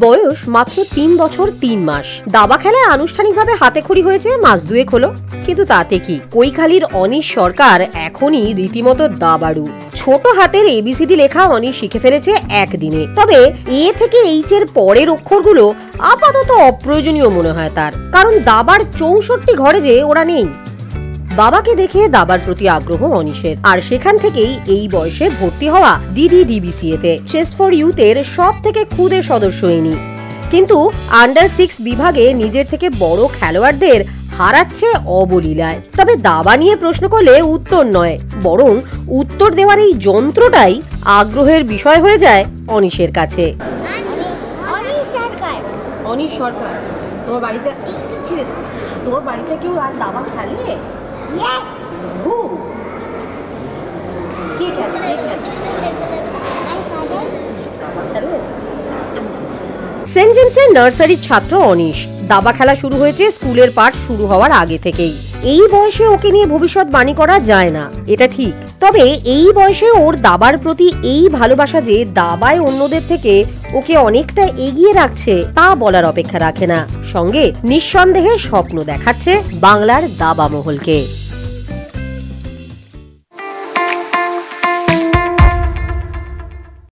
বয়স মাত্র ৩ বছর ৩ মাস। দাবা খেলায় আনুষ্ঠানিকভাবে হাতেখড়ি হয়েছে মাস দুয়েক হলো, কিন্তু তাতে কি কৈখালীর অনিশ সরকার এখনই রীতিমতো দাবাড়ু। ছোট হাতের এবিসিডি লেখা অনিশ শিখে ফেলেছে একদিনে। তবে এ থেকে এইচ এর পরের অক্ষরগুলো আপাতত অপ্রয়োজনীয় মনে হয় তার, কারণ দাবার ৬৪ ঘরে যে ওরা নেই। বাবাকে দেখে দাবার প্রতি আগ্রহ অনিশের, আর সেখান থেকেই এই বয়সে ভর্তি হওয়া ডিডিডিবিসিএতে চেস ফর ইউথের সব থেকে ক্ষুদে সদস্য ইনি। কিন্তু আন্ডার 6 বিভাগে নিজের থেকে বড় খেলোয়াড়দের হারাচ্ছে অবলীলায়। তবে দাবা নিয়ে প্রশ্ন করলে উত্তর নয়, বরং উত্তর দেওয়ার এই যন্ত্রটাই আগ্রহের বিষয় হয়ে যায় অনিশের কাছে। অনিশ সরকার, তোমার বাড়িতে তোমার বাড়িতে কেউ আর দাবা খেলে? Yes. Who? কে খেলে? সেন্ট জেমসের নার্সারির ছাত্র অনিশ। দাবা খেলা শুরু হয়েছে স্কুলের পাঠ শুরু হওয়ার আগে থেকেই। এই বয়সে ওকে নিয়ে ভবিষ্যৎবাণী করা যায় না, এটা ঠিক। তবে এই বয়সে ওর দাবার প্রতি এই ভালোবাসা যে দাবায় অন্যদের থেকে ওকে অনেকটা এগিয়ে রাখছে তা বলার অপেক্ষা রাখে না। সঙ্গে নিঃসন্দেহে স্বপ্ন দেখাচ্ছে বাংলার দাবা মহলকে।